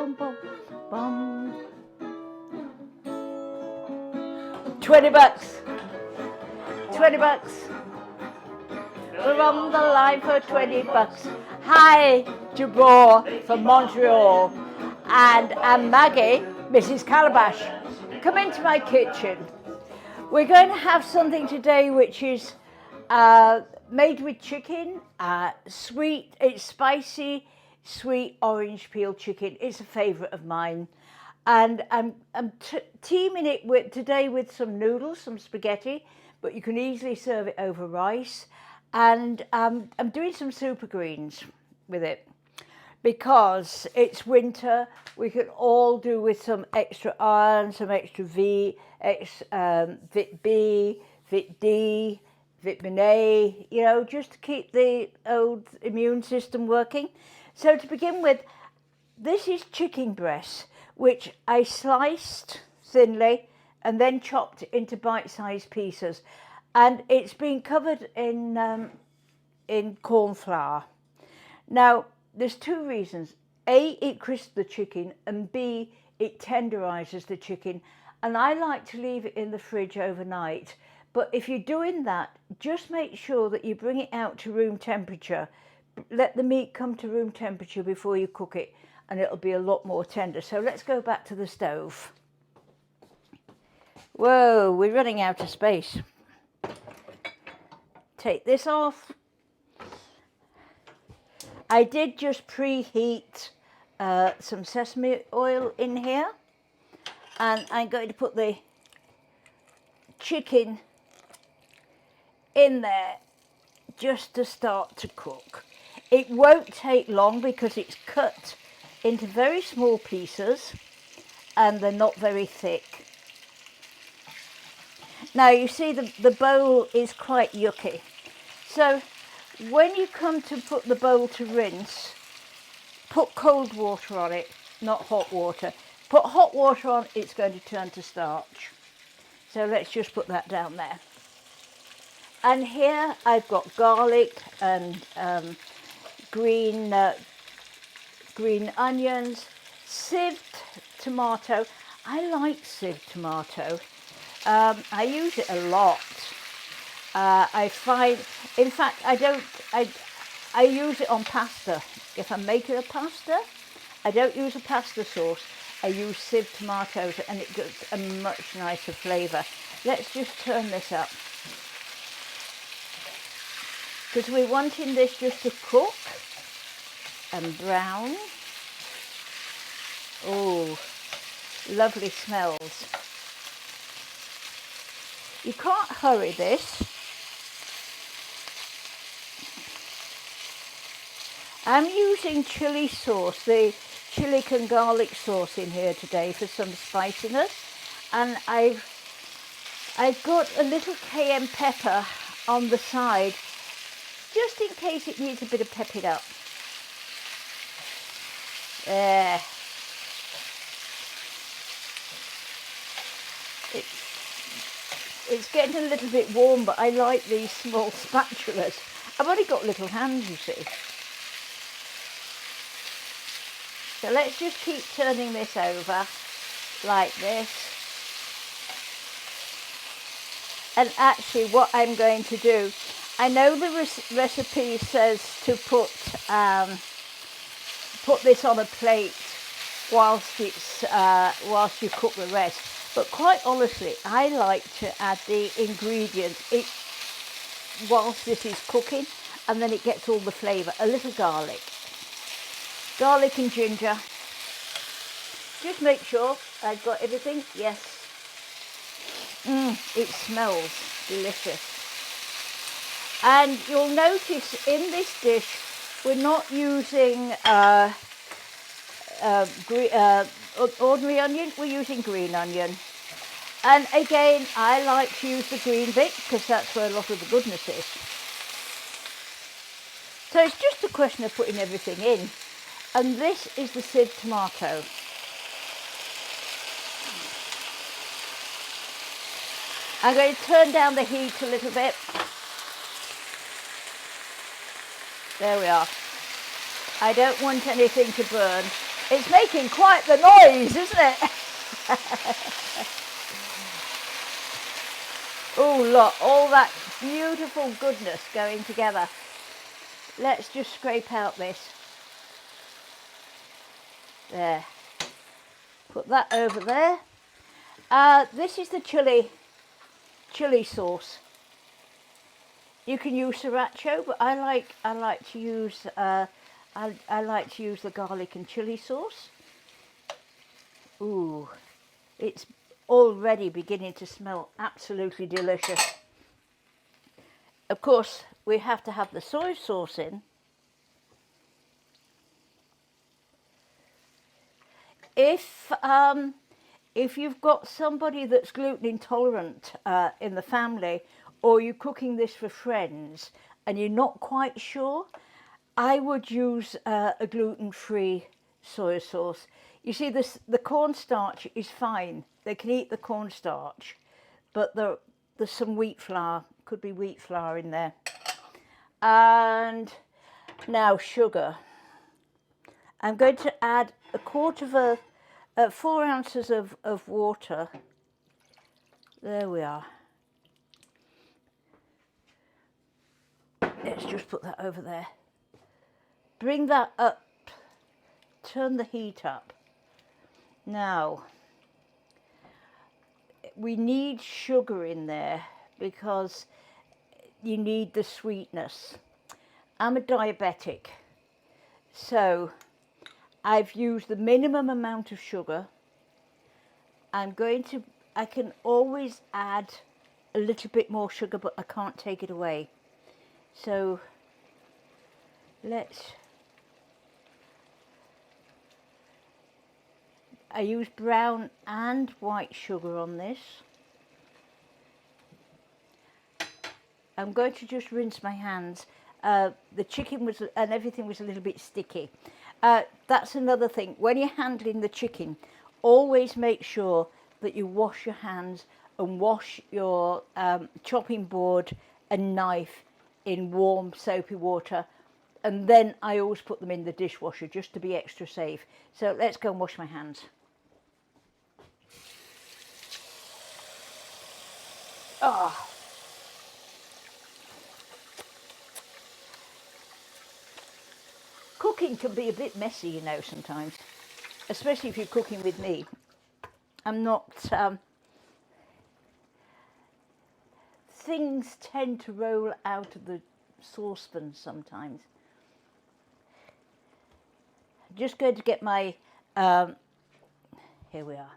bum, bum, bum. $20. $20. We're on the line for $20. Hi, Jabor from Montreal, and I'm Maggie, Mrs. Calabash. Come into my kitchen. We're going to have something today which is made with chicken, sweet, it's spicy, sweet orange peel chicken. It's a favourite of mine. And I'm teaming it today with some noodles, some spaghetti, but you can easily serve it over rice. And I'm doing some super greens with it because it's winter. We can all do with some extra iron, some extra Vit B, Vit D, vitamin A, you know, just to keep the old immune system working. So to begin with, this is chicken breast, which I sliced thinly and then chopped into bite-sized pieces. And it's been covered in corn flour. Now, there's two reasons. A, it crisps the chicken, and B, it tenderizes the chicken. And I like to leave it in the fridge overnight. But if you're doing that, just make sure that you bring it out to room temperature. Let the meat come to room temperature before you cook it, and it'll be a lot more tender. So let's go back to the stove. Whoa, we're running out of space. Take this off. I did just preheat some sesame oil in here, and I'm going to put the chicken in there just to start to cook. It won't take long because it's cut into very small pieces and they're not very thick. Now you see the bowl is quite yucky. So when you come to put the bowl to rinse, put cold water on it, not hot water. Put hot water on, it's going to turn to starch. So let's just put that down there. And here I've got garlic and green onions, sieved tomato. I like sieved tomato. I use it a lot. I find, in fact, I use it on pasta. If I'm making a pasta, I don't use a pasta sauce. I use sieved tomatoes, and it gives a much nicer flavour. Let's just turn this up, because we're wanting this just to cook and brown. Oh, lovely smells. You can't hurry this. I'm using chili sauce, the chili and garlic sauce in here today for some spiciness, and I've got a little cayenne pepper on the side just in case it needs a bit of pepping up. There. It's getting a little bit warm, but I like these small spatulas. I've only got little hands, you see. So let's just keep turning this over like this. And actually what I'm going to do, I know the recipe says to put this on a plate whilst you cook the rest. But quite honestly, I like to add the ingredients whilst this is cooking, and then it gets all the flavour. A little garlic and ginger. Just make sure I've got everything. Yes. It smells delicious. And you'll notice in this dish, we're not using ordinary onion, we're using green onion. And again, I like to use the green bit because that's where a lot of the goodness is. So it's just a question of putting everything in. And this is the sieved tomato. I'm going to turn down the heat a little bit. There we are. I don't want anything to burn. It's making quite the noise, isn't it? Oh, look, all that beautiful goodness going together. Let's just scrape out this. There. Put that over there. This is the chili sauce. You can use sriracha, but I like to use I like to use the garlic and chili sauce. Ooh, it's already beginning to smell absolutely delicious. Of course, we have to have the soy sauce in. If you've got somebody that's gluten intolerant in the family, or you're cooking this for friends and you're not quite sure, I would use a gluten-free soy sauce. You see, the cornstarch is fine. They can eat the cornstarch, but there's some wheat flour, could be wheat flour in there. And now sugar. I'm going to add 4 ounces of water. There we are. Let's just put that over there. Bring that up. Turn the heat up. Now, we need sugar in there because you need the sweetness. I'm a diabetic, so I've used the minimum amount of sugar. I can always add a little bit more sugar, but I can't take it away. So I use brown and white sugar on this. I'm going to just rinse my hands. The chicken and everything was a little bit sticky. That's another thing. When you're handling the chicken, always make sure that you wash your hands and wash your chopping board and knife in warm soapy water. And then I always put them in the dishwasher just to be extra safe. So let's go and wash my hands. Oh. Cooking can be a bit messy, you know, sometimes, especially if you're cooking with me. I'm not, things tend to roll out of the saucepan sometimes. I'm just going to get my, here we are.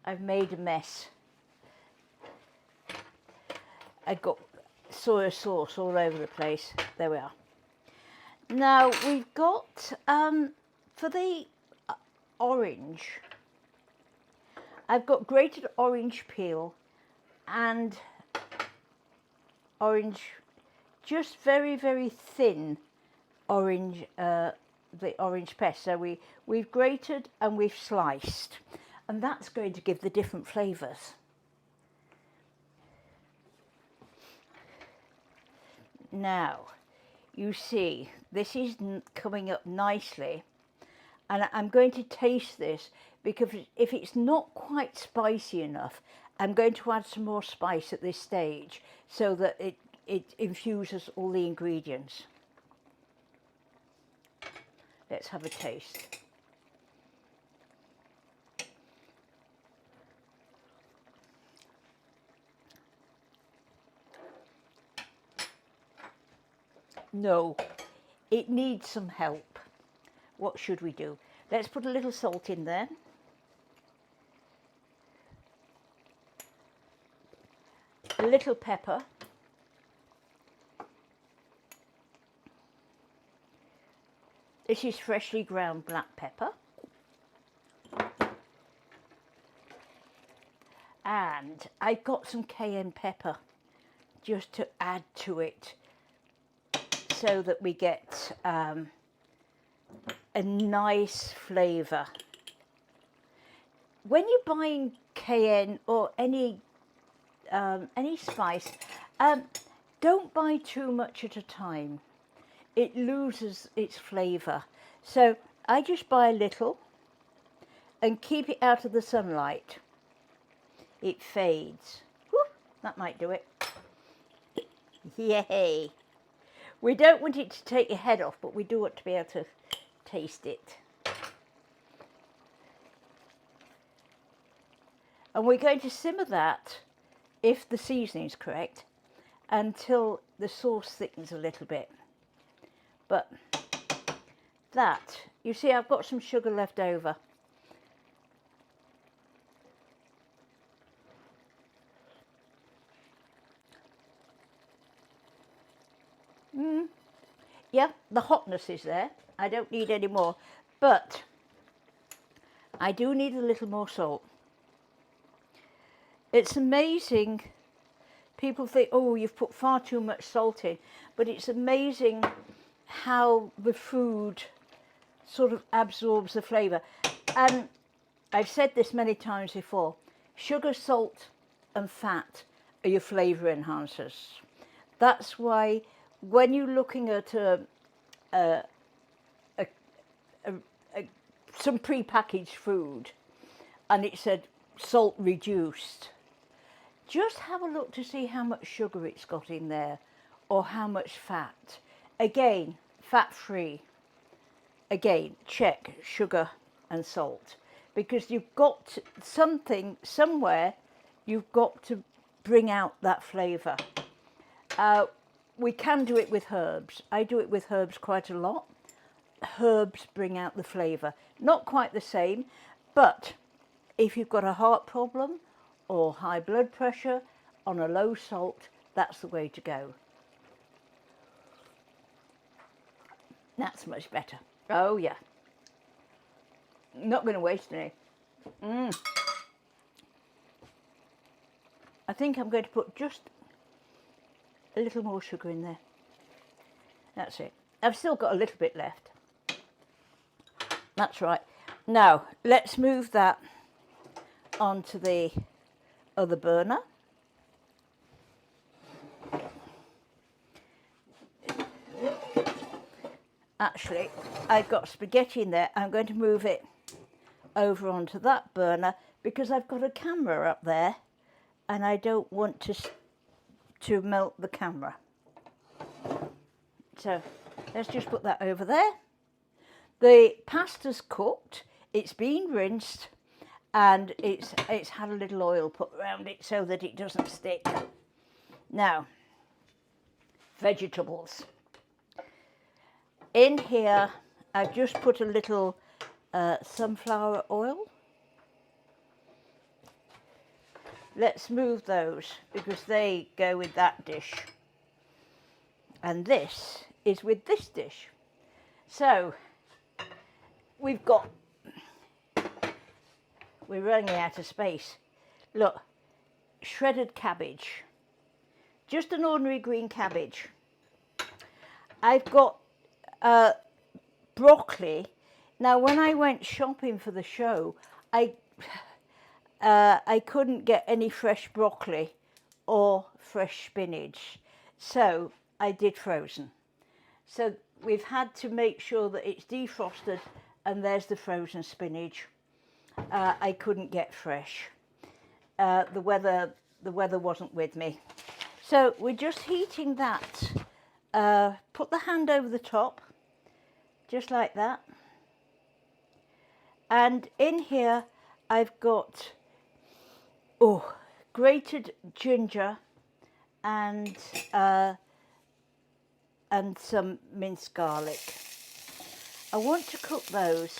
I've made a mess. I've got soy sauce all over the place. There we are. Now we've got, for the orange, I've got grated orange peel and orange, just very, very thin orange, the orange pest. So we've grated and we've sliced, and that's going to give the different flavours. Now, you see, this is coming up nicely, and I'm going to taste this, because if it's not quite spicy enough, I'm going to add some more spice at this stage so that it infuses all the ingredients. Let's have a taste. No, it needs some help. What should we do? Let's put a little salt in there. A little pepper. This is freshly ground black pepper. And I got some cayenne pepper just to add to it, so that we get a nice flavour. When you're buying cayenne or any spice, don't buy too much at a time. It loses its flavour. So I just buy a little and keep it out of the sunlight. It fades. Whew, that might do it. Yay! We don't want it to take your head off, but we do want to be able to taste it. And we're going to simmer that, if the seasoning is correct, until the sauce thickens a little bit. But that, you see, I've got some sugar left over. Yeah, the hotness is there. I don't need any more, but I do need a little more salt. It's amazing. People think, oh, you've put far too much salt in, but it's amazing how the food sort of absorbs the flavour. And I've said this many times before, sugar, salt and fat are your flavour enhancers. That's why when you're looking at some pre-packaged food and it said salt reduced, just have a look to see how much sugar it's got in there or how much fat. Again, fat-free. Again, check sugar and salt, because you've got something somewhere, you've got to bring out that flavour. We can do it with herbs. I do it with herbs quite a lot. Herbs bring out the flavour. Not quite the same, but if you've got a heart problem or high blood pressure on a low salt, that's the way to go. That's much better. Oh yeah. Not going to waste any. I think I'm going to put just a little more sugar in there. That's it. I've still got a little bit left. That's right. Now, let's move that onto the other burner. Actually, I've got spaghetti in there. I'm going to move it over onto that burner because I've got a camera up there and I don't want to melt the camera. So let's just put that over there. The pasta's cooked, it's been rinsed, and it's had a little oil put around it so that it doesn't stick. Now, vegetables. In here, I've just put a little sunflower oil. Let's move those because they go with that dish. And this is with this dish. So, we're running out of space. Look, shredded cabbage. Just an ordinary green cabbage. I've got broccoli. Now, when I went shopping for the show, I couldn't get any fresh broccoli or fresh spinach, so I did frozen. So we've had to make sure that it's defrosted, and there's the frozen spinach. I couldn't get fresh. The weather wasn't with me. So we're just heating that. Put the hand over the top, just like that. And in here I've got grated ginger and some minced garlic. I want to cook those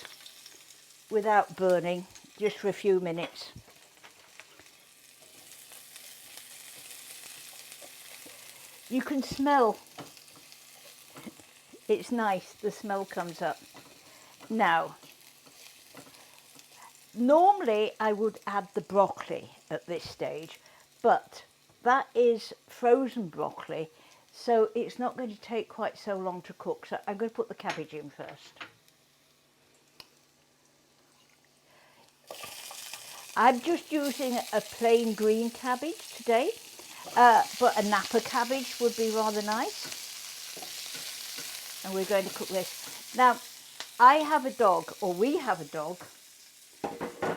without burning, just for a few minutes. You can smell, it's nice, the smell comes up. Now, normally I would add the broccoli at this stage, but that is frozen broccoli, so it's not going to take quite so long to cook. So I'm going to put the cabbage in first. I'm just using a plain green cabbage today, but a Napa cabbage would be rather nice. And we're going to cook this. Now, I have a dog, or we have a dog,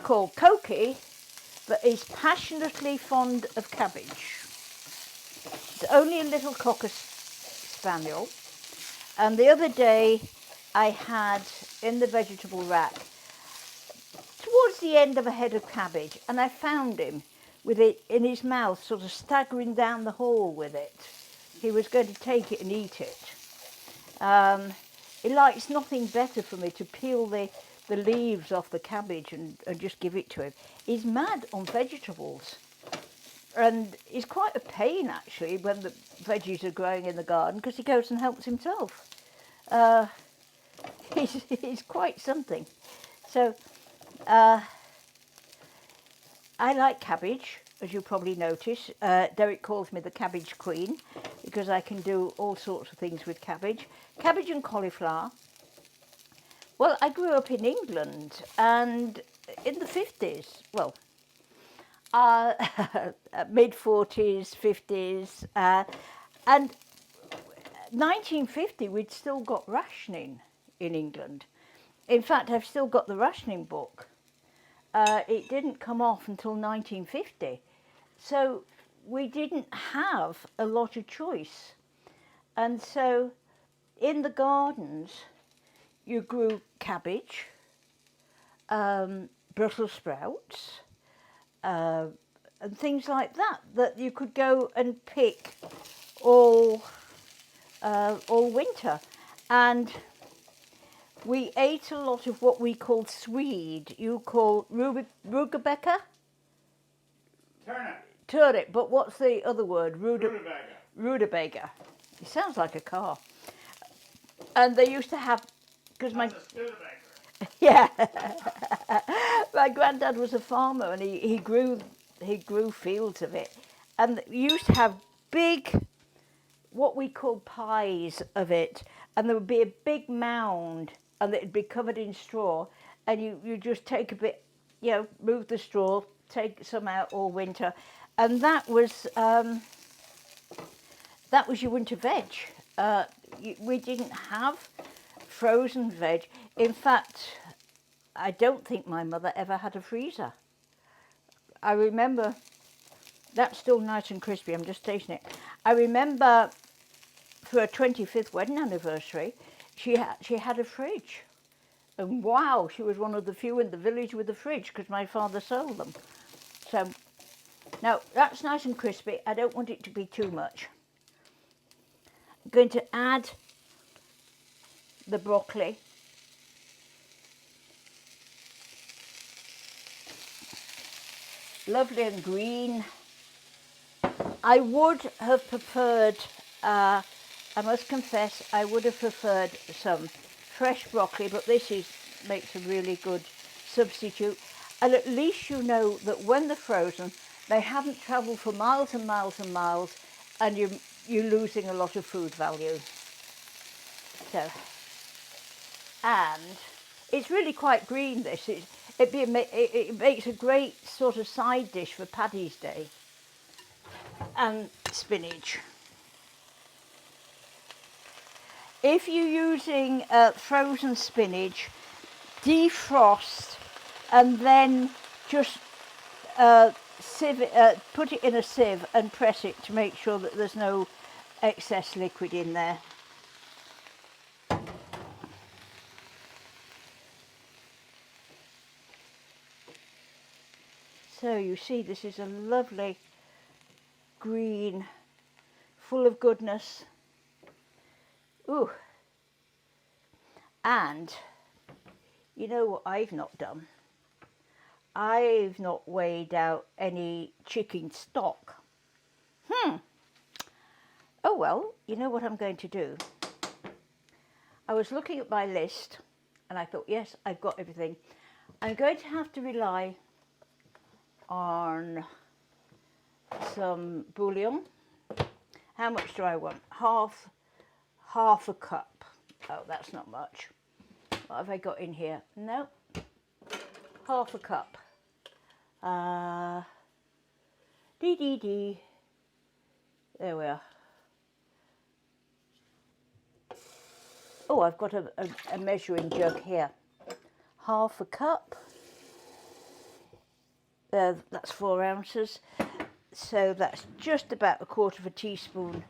called Cokie, but is passionately fond of cabbage. It's only a little cocker spaniel. And the other day I had in the vegetable rack, towards the end of a head of cabbage, and I found him with it in his mouth, sort of staggering down the hall with it. He was going to take it and eat it. He likes nothing better for me to peel the leaves off the cabbage and just give it to him. He's mad on vegetables. And it's quite a pain, actually, when the veggies are growing in the garden, because he goes and helps himself. He's quite something. So I like cabbage, as you probably notice. Derek calls me the cabbage queen, because I can do all sorts of things with cabbage. Cabbage and cauliflower. Well, I grew up in England, and in the 50s, well, mid-40s, 50s, and 1950, we'd still got rationing in England. In fact, I've still got the rationing book. It didn't come off until 1950. So we didn't have a lot of choice. And so in the gardens, you grew cabbage, Brussels sprouts, and things like that, that you could go and pick all winter. And we ate a lot of what we called swede. You call rutabaga? Turnip, but what's the other word? Rutabaga. It sounds like a car. And they used to have, because my... Yeah. My granddad was a farmer, and he grew fields of it. And we used to have big, what we call pies of it, and there would be a big mound, and it'd be covered in straw, and you just take a bit, move the straw, take some out all winter, and that was your winter veg. We didn't have frozen veg. In fact, I don't think my mother ever had a freezer. I remember, that's still nice and crispy, I'm just tasting it. I remember for her 25th wedding anniversary, she had a fridge. And wow, she was one of the few in the village with a fridge, because my father sold them. So, now that's nice and crispy. I don't want it to be too much. I'm going to add the broccoli. Lovely and green. I would have preferred, I must confess, I would have preferred some fresh broccoli, but this makes a really good substitute. And at least you know that when they're frozen, they haven't travelled for miles and miles and miles, and you're losing a lot of food value. So, and it's really quite green, this. It makes a great sort of side dish for Paddy's Day. And spinach. If you're using frozen spinach, defrost and then just put it in a sieve and press it to make sure that there's no excess liquid in there. So you see, this is a lovely green, full of goodness. Ooh. And you know what I've not done? I've not weighed out any chicken stock. Oh well, you know what I'm going to do? I was looking at my list and I thought, yes, I've got everything. I'm going to have to rely on some bouillon. How much do I want? Half a cup. Oh, that's not much. What have I got in here? No, half a cup. There we are. Oh, I've got a measuring jug here. Half a cup. That's 4 ounces. So that's just about a quarter of a teaspoon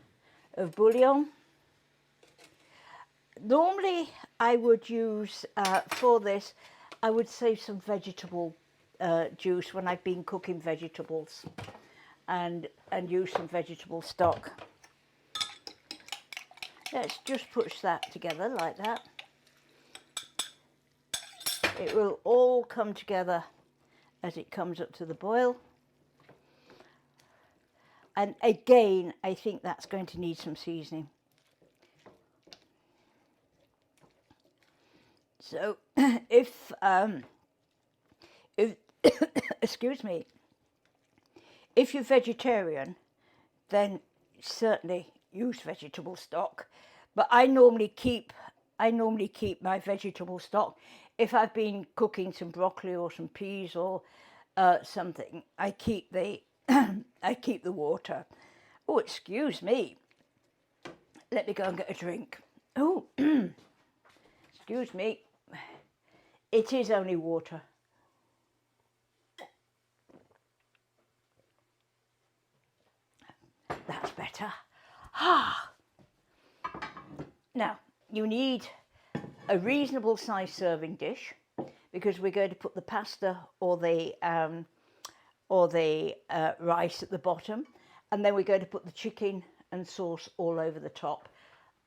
of bouillon. Normally I would use, for this, I would save some vegetable juice when I've been cooking vegetables and use some vegetable stock. Let's just push that together like that. It will all come together as it comes up to the boil. And again, I think that's going to need some seasoning. So if excuse me, if you're vegetarian, then certainly use vegetable stock. But I normally keep my vegetable stock. If I've been cooking some broccoli or some peas or something, I keep the I keep the water. Oh, excuse me. Let me go and get a drink. Oh, excuse me. It is only water. That's better. Now, you need a reasonable size serving dish because we're going to put the pasta or the rice at the bottom, and then we're going to put the chicken and sauce all over the top.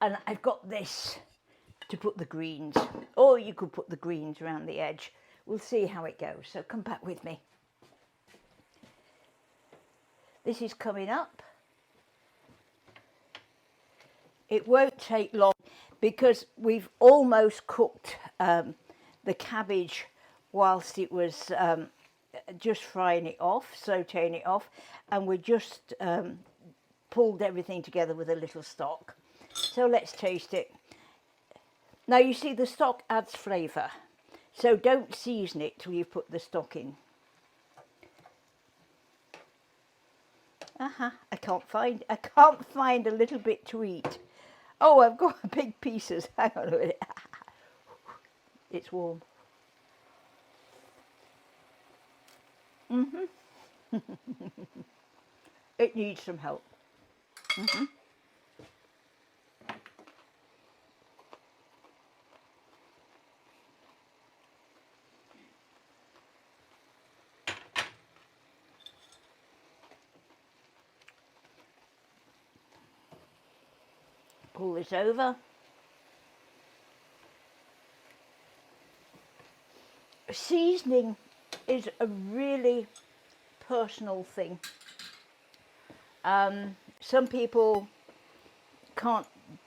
And I've got this to put the greens, or you could put the greens around the edge. We'll see how it goes, so come back with me. This is coming up. It won't take long because we've almost cooked the cabbage whilst it was just frying it off, sauteing it off, and we just pulled everything together with a little stock. So let's taste it. Now you see the stock adds flavour, so don't season it till you've put the stock in. I can't find a little bit to eat. Oh, I've got big pieces. Hang on a minute. It's warm. It needs some help. Pull this over. Seasoning is a really personal thing. Some people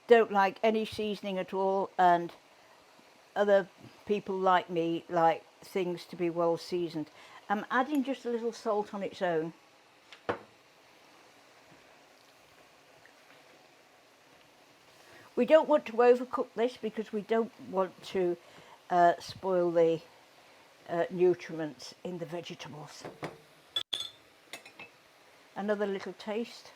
don't like any seasoning at all, and other people like me like things to be well seasoned. I'm adding just a little salt on its own. We don't want to overcook this because we don't want to spoil the nutriments in the vegetables. Another little taste.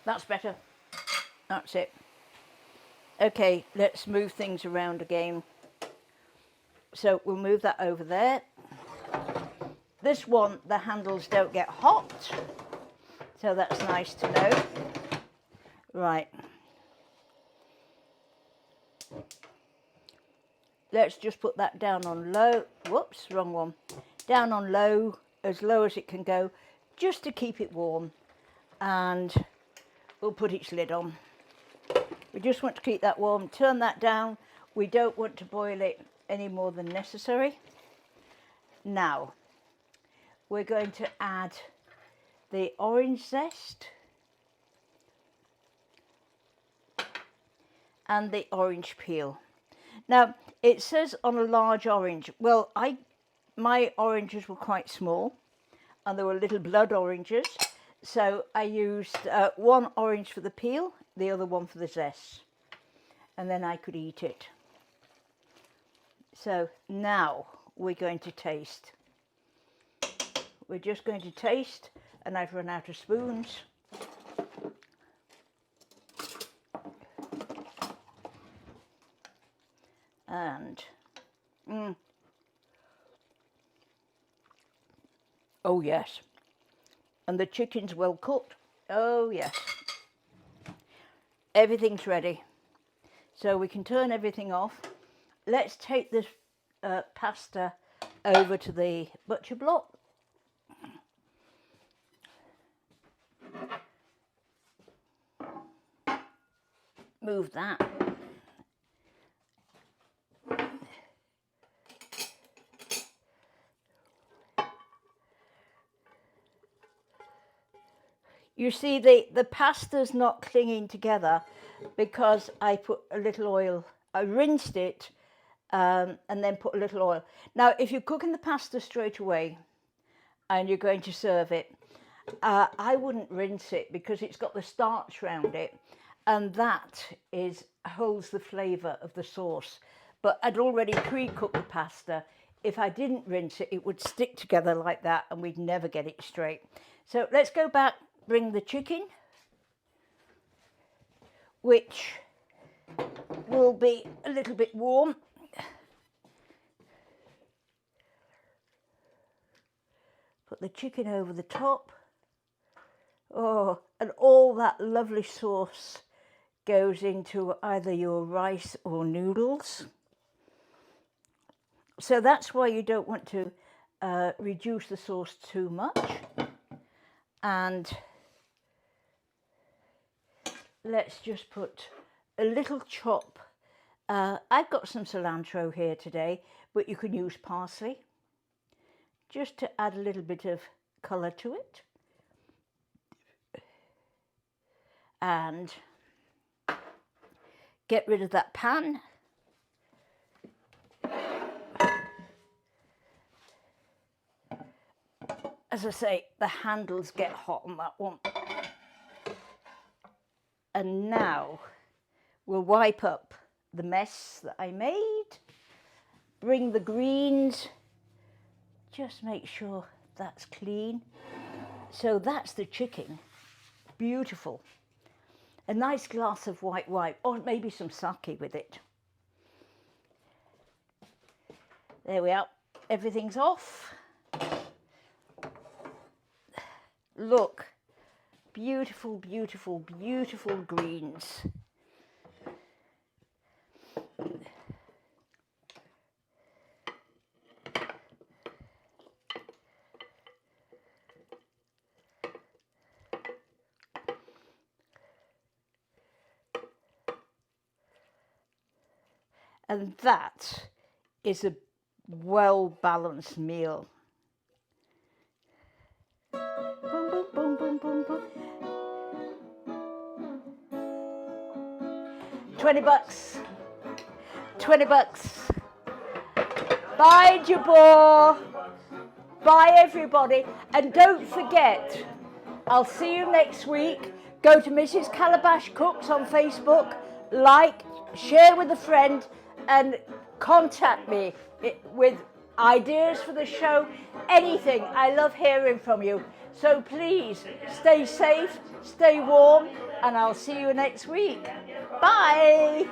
That's better. That's it. Okay, let's move things around again. So we'll move that over there. This one, the handles don't get hot, so that's nice to know. Right. Let's just put that down on low. Whoops, wrong one. Down on low as it can go, just to keep it warm. And we'll put its lid on. We just want to keep that warm. Turn that down. We don't want to boil it any more than necessary. Now, we're going to add the orange zest and the orange peel. Now, it says on a large orange. Well, my oranges were quite small, and they were little blood oranges. So I used one orange for the peel, the other one for the zest, and then I could eat it. So now we're going to taste. We're just going to taste and I've run out of spoons. And, oh yes, and the chicken's well cooked. Oh yes, everything's ready. So we can turn everything off. Let's take this pasta over to the butcher block. Move that. You see the pasta's not clinging together because I put a little oil, I rinsed it and then put a little oil. Now, if you're cooking the pasta straight away and you're going to serve it, I wouldn't rinse it because it's got the starch around it, and that holds the flavour of the sauce. But I'd already pre-cooked the pasta. If I didn't rinse it, it would stick together like that and we'd never get it straight. So let's go back, bring the chicken, which will be a little bit warm. Put the chicken over the top. Oh, and all that lovely sauce goes into either your rice or noodles. So that's why you don't want to reduce the sauce too much. And let's just put a little chop. I've got some cilantro here today, but you can use parsley just to add a little bit of colour to it. And get rid of that pan. As I say, the handles get hot on that one. And now we'll wipe up the mess that I made. Bring the greens. Just make sure that's clean. So that's the chicken. Beautiful. A nice glass of white wine, or maybe some sake with it. There we are. Everything's off. Look, beautiful, beautiful, beautiful greens. And that is a well-balanced meal. Boom, boom, boom, boom, boom, boom. 20 bucks. 20 bucks. Bye, Jabor. Bye, everybody. And don't forget, I'll see you next week. Go to Mrs. Calabash Cooks on Facebook. Like, share with a friend, and contact me with ideas for the show, anything. I love hearing from you. So please stay safe, stay warm, and I'll see you next week. Bye.